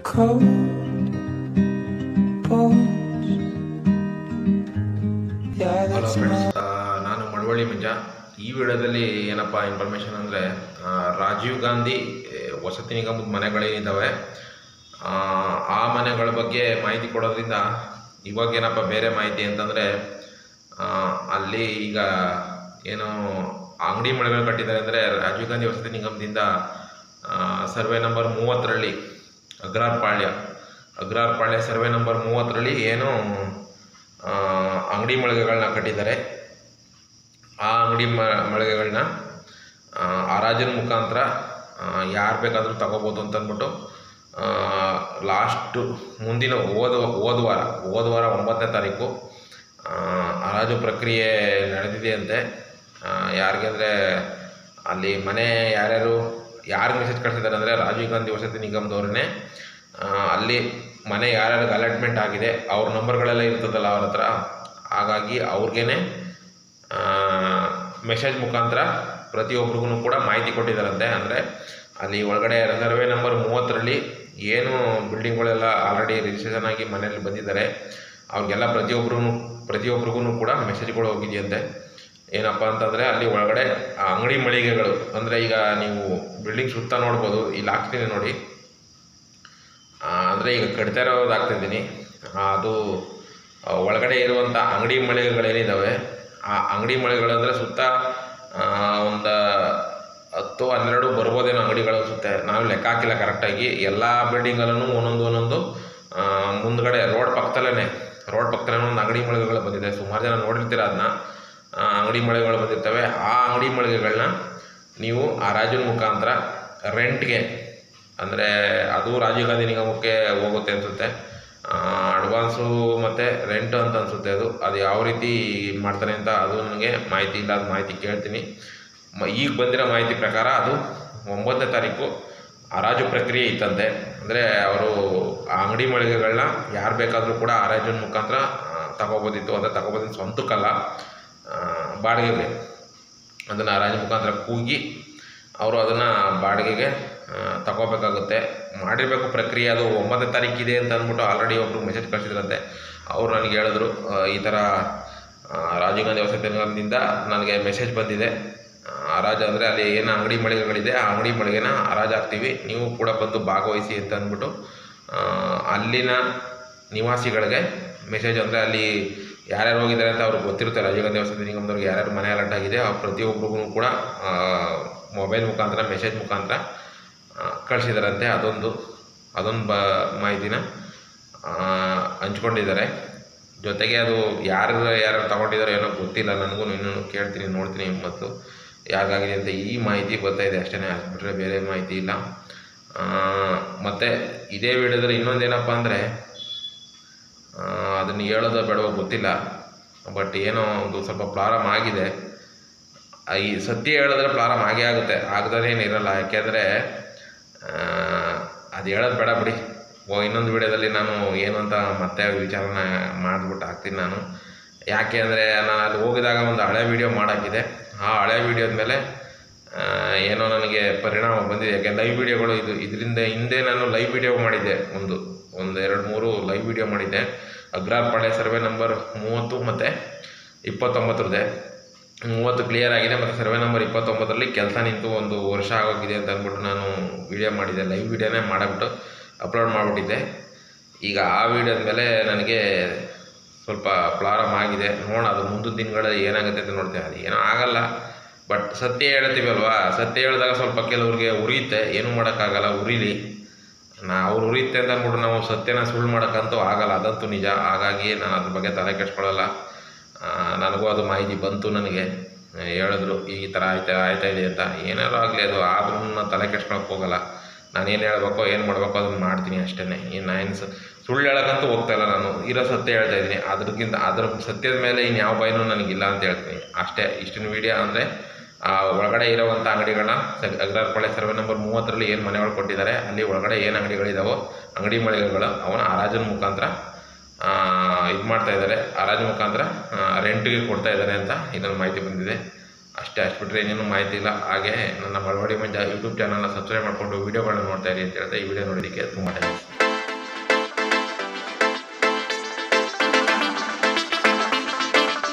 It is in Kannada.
cold balls. Yeah, hello that's friends, my ನಾನು ಮಳವಳ್ಳಿ ಮಂಜ. ಈ ವಿಡಿಯೋದಲ್ಲಿ ಏನಪ್ಪ ಇನ್ಫಾರ್ಮೇಷನ್ ಅಂದರೆ, ರಾಜೀವ್ ಗಾಂಧಿ ವಸತಿ ನಿಗಮದ ಮನೆಗಳೇನಿದ್ದಾವೆ ಆ ಮನೆಗಳ ಬಗ್ಗೆ ಮಾಹಿತಿ ಕೊಡೋದ್ರಿಂದ ಇವಾಗ ಏನಪ್ಪ ಬೇರೆ ಮಾಹಿತಿ ಅಂತಂದರೆ, ಅಲ್ಲಿ ಈಗ ಏನು ಅಂಗಡಿ ಮನೆಗಳು ಕಟ್ಟಿದ್ದಾರೆ ಅಂದರೆ ರಾಜೀವ್ ಗಾಂಧಿ ವಸತಿ ನಿಗಮದಿಂದ ಸರ್ವೆ ನಂಬರ್ 30ರಲ್ಲಿ ಅಗ್ರಾರ್ಪಾಳ್ಯ ಸರ್ವೆ ನಂಬರ್ 30ರಲ್ಲಿ ಏನು ಅಂಗಡಿ ಮಳಿಗೆಗಳನ್ನ ಕಟ್ಟಿದ್ದಾರೆ. ಆ ಅಂಗಡಿ ಮಳಿಗೆಗಳನ್ನ ಹರಾಜಿನ ಮುಖಾಂತರ ಯಾರು ಬೇಕಾದರೂ ತಗೋಬೋದು ಅಂತಂದ್ಬಿಟ್ಟು ಲಾಸ್ಟು ಮುಂದಿನ ಹೋದ ವಾರ 9ನೇ ತಾರೀಕು ಹರಾಜು ಪ್ರಕ್ರಿಯೆ ನಡೆದಿದೆ ಅಂತೆ. ಯಾರಿಗೆ ಅಂದರೆ ಅಲ್ಲಿ ಮನೆ ಯಾರಿಗೆ ಮೆಸೇಜ್ ಕಳಿಸಿದ್ದಾರೆ ಅಂದರೆ ರಾಜೀವ್ ಗಾಂಧಿ ವಸತಿ ನಿಗಮದವ್ರನ್ನೇ. ಅಲ್ಲಿ ಮನೆ ಯಾರ್ಯಾರಿಗೆ ಅಲಾಟ್ಮೆಂಟ್ ಆಗಿದೆ ಅವ್ರ ನಂಬರ್ಗಳೆಲ್ಲ ಇರ್ತದಲ್ಲ ಅವ್ರ ಹತ್ರ, ಹಾಗಾಗಿ ಅವ್ರಿಗೇ ಮೆಸೇಜ್ ಮುಖಾಂತರ ಪ್ರತಿಯೊಬ್ಬರಿಗೂ ಕೂಡ ಮಾಹಿತಿ ಕೊಟ್ಟಿದ್ದಾರಂತೆ. ಅಂದರೆ ಅಲ್ಲಿ ಒಳಗಡೆ ಸರ್ವೆ ನಂಬರ್ 30ರಲ್ಲಿ ಏನು ಬಿಲ್ಡಿಂಗ್ಗಳೆಲ್ಲ ಆಲ್ರೆಡಿ ರಿಜಿಸ್ಟ್ರೇಷನ್ ಆಗಿ ಮನೆಯಲ್ಲಿ ಬಂದಿದ್ದಾರೆ ಅವ್ರಿಗೆಲ್ಲ ಪ್ರತಿಯೊಬ್ಬರಿಗೂ ಕೂಡ ಮೆಸೇಜ್ಗಳು ಹೋಗಿದೆಯಂತೆ. ಏನಪ್ಪ ಅಂತಂದರೆ ಅಲ್ಲಿ ಒಳಗಡೆ ಅಂಗಡಿ ಮಳಿಗೆಗಳು ಅಂದರೆ ಈಗ ನೀವು ಬಿಲ್ಡಿಂಗ್ ಸುತ್ತ ನೋಡ್ಬೋದು, ಇಲ್ಲಿ ಹಾಕ್ತೀನಿ ನೋಡಿ. ಅಂದರೆ ಈಗ ಕಟ್ತಾ ಇರೋದು ಹಾಕ್ತಿದ್ದೀನಿ. ಅದು ಒಳಗಡೆ ಇರುವಂಥ ಅಂಗಡಿ ಮಳಿಗೆಗಳೇನಿದ್ದಾವೆ ಆ ಅಂಗಡಿ ಮಳಿಗೆಗಳಂದರೆ ಸುತ್ತ ಒಂದು 10-12 ಬರ್ಬೋದೇನೋ ಅಂಗಡಿಗಳು ಅನಿಸುತ್ತೆ. ನಾವು ಲೆಕ್ಕ ಹಾಕಿಲ್ಲ ಕರೆಕ್ಟಾಗಿ. ಎಲ್ಲ ಬಿಲ್ಡಿಂಗಲ್ಲೂ ಒಂದೊಂದು ಮುಂದ್ಗಡೆ ರೋಡ್ ಪಕ್ಕದಲ್ಲೇ ಒಂದು ಅಂಗಡಿ ಮಳಿಗೆಗಳು ಬಂದಿದೆ. ಸುಮಾರು ಜನ ನೋಡಿರ್ತೀರ ಅದನ್ನ. ಅಂಗಡಿ ಮಳಿಗೆಗಳು ಬಂದಿರ್ತವೆ. ಆ ಅಂಗಡಿ ಮಳಿಗೆಗಳನ್ನ ನೀವು ಆ ರಾಜನ ಮುಖಾಂತರ ರೆಂಟ್ಗೆ, ಅಂದರೆ ಅದು ರಾಜೀವ್ ಗಾಂಧಿ ನಿಗಮಕ್ಕೆ ಹೋಗುತ್ತೆ ಅನಿಸುತ್ತೆ. ಅಡ್ವಾನ್ಸು ಮತ್ತು ರೆಂಟು ಅಂತ ಅನಿಸುತ್ತೆ. ಅದು ಯಾವ ರೀತಿ ಮಾಡ್ತಾನೆ ಅಂತ ಅದು ನನಗೆ ಮಾಹಿತಿ ಇಲ್ಲ. ಅದು ಮಾಹಿತಿ ಕೇಳ್ತೀನಿ. ಈಗ ಬಂದಿರೋ ಮಾಹಿತಿ ಪ್ರಕಾರ ಅದು 9ನೇ ತಾರೀಕು ಹರಾಜು ಪ್ರಕ್ರಿಯೆ ಇತ್ತಂತೆ. ಅಂದರೆ ಅವರು ಆ ಅಂಗಡಿ ಮಳಿಗೆಗಳನ್ನ ಯಾರು ಬೇಕಾದರೂ ಕೂಡ ಹರಾಜಿನ ಮುಖಾಂತರ ತಗೋಬೋದಿತ್ತು. ಅಂದರೆ ತಗೋಬೋದಿತ್ತು, ಸ್ವಂತಕ್ಕಲ್ಲ, ಬಾಡಿಗೆಗೆ. ಅದನ್ನು ಹರಾಜು ಮುಖಾಂತರ ಕೂಗಿ ಅವರು ಅದನ್ನು ಬಾಡಿಗೆಗೆ ತಗೋಬೇಕಾಗುತ್ತೆ. ಮಾಡಿರಬೇಕು ಪ್ರಕ್ರಿಯೆ. ಅದು 9ನೇ ತಾರೀಕಿದೆ ಅಂತ ಅಂದ್ಬಿಟ್ಟು ಆಲ್ರೆಡಿ ಒಬ್ಬರು ಮೆಸೇಜ್ ಕಳಿಸಿದ್ರಂತೆ. ಅವರು ನನಗೆ ಹೇಳಿದ್ರು, ಈ ಥರ ರಾಜೀವ್ ಗಾಂಧಿ ವಸತಿ ನಿಗಮದಿಂದ ನನಗೆ ಮೆಸೇಜ್ ಬಂದಿದೆ. ಹರಾಜು ಅಂದರೆ ಅಲ್ಲಿ ಏನು ಅಂಗಡಿ ಮಳಿಗೆಗಳಿದೆ ಆ ಅಂಗಡಿ ಮಳಿಗೆನ ಹರಾಜು ಹಾಕ್ತೀವಿ, ನೀವು ಕೂಡ ಬಂದು ಭಾಗವಹಿಸಿ ಅಂತ ಅಂದ್ಬಿಟ್ಟು ಅಲ್ಲಿನ ನಿವಾಸಿಗಳಿಗೆ ಮೆಸೇಜ್, ಅಂದರೆ ಅಲ್ಲಿ ಯಾರ್ಯಾರು ಹೋಗಿದ್ದಾರೆ ಅಂತ ಅವ್ರಿಗೆ ಗೊತ್ತಿರುತ್ತೆ. ರಾಜೀವ್ ಗಾಂಧಿ ವಸತಿ ನಿಗಮದವ್ರಿಗೆ ಯಾರ್ಯಾರು ಮನೆ ಅಲಾಟ್ ಆಗಿದೆ ಆ ಪ್ರತಿಯೊಬ್ಬರಿಗೂ ಕೂಡ ಮೊಬೈಲ್ ಮುಖಾಂತರ ಮೆಸೇಜ್ ಮುಖಾಂತರ ಕಳಿಸಿದಾರಂತೆ. ಅದೊಂದು ಮಾಹಿತಿನ ಹಂಚ್ಕೊಂಡಿದ್ದಾರೆ. ಜೊತೆಗೆ ಅದು ಯಾರು ತಗೊಂಡಿದ್ದಾರೋ ಏನೋ ಗೊತ್ತಿಲ್ಲ, ನನಗೂ ಇನ್ನೂ ಕೇಳ್ತೀನಿ, ನೋಡ್ತೀನಿ ಮತ್ತು ಯಾರಿಗಾಗಿದೆ ಅಂತ ಈ ಮಾಹಿತಿ ಬರ್ತಾಯಿದೆ ಅಷ್ಟೇ. ಬಿಟ್ಟರೆ ಬೇರೆ ಮಾಹಿತಿ ಇಲ್ಲ. ಮತ್ತು ಇದೇ ವಿಡಿಯೋದಲ್ಲಿ ಇನ್ನೊಂದೇನಪ್ಪ ಅಂದರೆ, ಅದನ್ನು ಹೇಳೋದು ಬೇಡವೋ ಗೊತ್ತಿಲ್ಲ, ಬಟ್ ಏನೋ ಒಂದು ಸ್ವಲ್ಪ ಪ್ರಾರಂಭ ಆಗಿದೆ. ಈ ಸತ್ಯ ಹೇಳಿದ್ರೆ ಪ್ರಾರಂಭ ಆಗೇ ಆಗುತ್ತೆ, ಆಗದೇನಿರಲ್ಲ. ಯಾಕೆಂದರೆ ಅದು ಹೇಳೋದು ಬೇಡ ಬಿಡಿ. ಇನ್ನೊಂದು ವಿಡಿಯೋದಲ್ಲಿ ನಾನು ಏನು ಅಂತ ಮತ್ತೆ ವಿಚಾರನ ಮಾಡಿಬಿಟ್ಟು ಹಾಕ್ತೀನಿ ನಾನು. ಯಾಕೆ ಅಂದರೆ ನಾನು ಅಲ್ಲಿ ಹೋಗಿದಾಗ ಒಂದು ಹಳೆ ವೀಡಿಯೋ ಮಾಡಾಕಿದೆ. ಆ ಹಳೆ ವೀಡಿಯೋದ ಮೇಲೆ ಏನೋ ನನಗೆ ಪರಿಣಾಮ ಬಂದಿದೆ. ಯಾಕೆ ಲೈವ್ ವೀಡಿಯೋಗಳು ಇದರಿಂದ ಹಿಂದೆ ನಾನು ಲೈವ್ ವೀಡಿಯೋ ಮಾಡಿದ್ದೆ, ಒಂದು 2-3 ಲೈವ್ ವೀಡಿಯೋ ಮಾಡಿದ್ದೆ. ಅಗ್ರಾರ್ಪಾಳ್ಯ ಸರ್ವೆ ನಂಬರ್ 30 ಮತ್ತು 29 30 ಕ್ಲಿಯರ್ ಆಗಿದೆ, ಮತ್ತು ಸರ್ವೆ ನಂಬರ್ 29ರಲ್ಲಿ ಕೆಲಸ ನಿಂತು 1 ವರ್ಷ ಆಗೋಗಿದೆ ಅಂತ ಅಂದ್ಬಿಟ್ಟು ನಾನು ವೀಡಿಯೋ ಮಾಡಿದ್ದೆ. ಲೈವ್ ವೀಡಿಯೋನೇ ಮಾಡಿಬಿಟ್ಟು ಅಪ್ಲೋಡ್ ಮಾಡಿಬಿಟ್ಟಿದ್ದೆ. ಈಗ ಆ ವಿಡಿಯೋದ ಮೇಲೆ ನನಗೆ ಸ್ವಲ್ಪ ಪ್ರಾರಂಭ ಆಗಿದೆ. ನೋಡೋಣ ಅದು ಮುಂದಿನ ದಿನಗಳಲ್ಲಿ ಏನಾಗುತ್ತೆ ಅಂತ ನೋಡ್ತೇವೆ. ಅದು ಏನೋ ಆಗಲ್ಲ, ಬಟ್ ಸತ್ಯ ಹೇಳ್ತೀವಲ್ವ, ಸತ್ಯ ಹೇಳಿದಾಗ ಸ್ವಲ್ಪ ಕೆಲವ್ರಿಗೆ ಉರಿಯುತ್ತೆ. ಏನೂ ಮಾಡೋಕ್ಕಾಗಲ್ಲ, ಉರೀಲಿ. ಅವ್ರು ಉರಿಯುತ್ತೆ ಅಂತ ಅಂದ್ಬಿಟ್ಟು ನಾವು ಸತ್ಯನ ಸುಳ್ಳು ಮಾಡೋಕ್ಕಂತೂ ಆಗಲ್ಲ, ಅದಂತೂ ನಿಜ. ಹಾಗಾಗಿ ನಾನು ಅದ್ರ ಬಗ್ಗೆ ತಲೆ ಕೆಡಿಸ್ಕೊಳ್ಳಲ್ಲ. ನನಗೂ ಅದು ಮಾಹಿತಿ ಬಂತು, ನನಗೆ ಹೇಳಿದ್ರು ಈ ಥರ ಆಯ್ತಾ ಇದೆ ಅಂತ. ಏನಾದ್ರು ಆಗಲಿ, ಅದು ಆದ್ರೂ ನಾನು ತಲೆ ಕೆಡಿಸ್ಕೊಳಕ್ಕೆ ಹೋಗಲ್ಲ. ನಾನೇನು ಹೇಳ್ಬೇಕೋ ಏನು ಮಾಡಬೇಕೋ ಅದನ್ನು ಮಾಡ್ತೀನಿ ಅಷ್ಟೇ. ನಾನು ಸುಳ್ಳು ಹೇಳೋಕ್ಕಂತೂ ಹೋಗ್ತಾಯಿಲ್ಲ, ನಾನು ಇರೋ ಸತ್ಯ ಹೇಳ್ತಾಯಿದ್ದೀನಿ. ಅದ್ರ ಸತ್ಯದ ಮೇಲೆ ಇನ್ಯಾವ ಭಯನೂ ನನಗಿಲ್ಲ ಅಂತ ಹೇಳ್ತೀನಿ ಅಷ್ಟೇ. ಇಷ್ಟಿನ ವೀಡಿಯೋ ಅಂದರೆ ಒಳಗಡೆ ಇರೋವಂಥ ಅಂಗಡಿಗಳನ್ನ ಅಗ್ರಾರ್ಪಾಳ್ಯ ಸರ್ವೆ ನಂಬರ್ 30ರಲ್ಲಿ ಏನು ಮನೆಗಳು ಕೊಟ್ಟಿದ್ದಾರೆ ಅಲ್ಲಿ ಒಳಗಡೆ ಏನು ಅಂಗಡಿಗಳಿದ್ದಾವೋ ಅಂಗಡಿ ಮಳಿಗೆಗಳು ಅವನ್ನ ಹರಾಜಿನ ಮುಖಾಂತರ ಇದು ಮಾಡ್ತಾಯಿದ್ದಾರೆ. ಹರಾಜು ಮುಖಾಂತರ ರೆಂಟಿಗೆ ಕೊಡ್ತಾಯಿದ್ದಾರೆ ಅಂತ ಇದನ್ನು ಮಾಹಿತಿ ಬಂದಿದೆ. ಅಷ್ಟೇ, ಅಷ್ಟು ಬಿಟ್ಟರೆ ಏನೇನು ಮಾಹಿತಿ ಇಲ್ಲ. ಹಾಗೆ ನನ್ನ ಮಳವಳ್ಳಿ ಮಂಜ ಯೂಟ್ಯೂಬ್ ಚಾನಲ್ನ ಸಬ್ಸ್ಕ್ರೈಬ್ ಮಾಡಿಕೊಂಡು ವೀಡಿಯೋಗಳನ್ನ ನೋಡ್ತಾ ಇರಿ ಅಂತ ಹೇಳ್ತಾ ಈ ವಿಡಿಯೋ ನೋಡೋದಕ್ಕೆ ತುಂಬ ಥ್ಯಾಂಕ್ಸ್.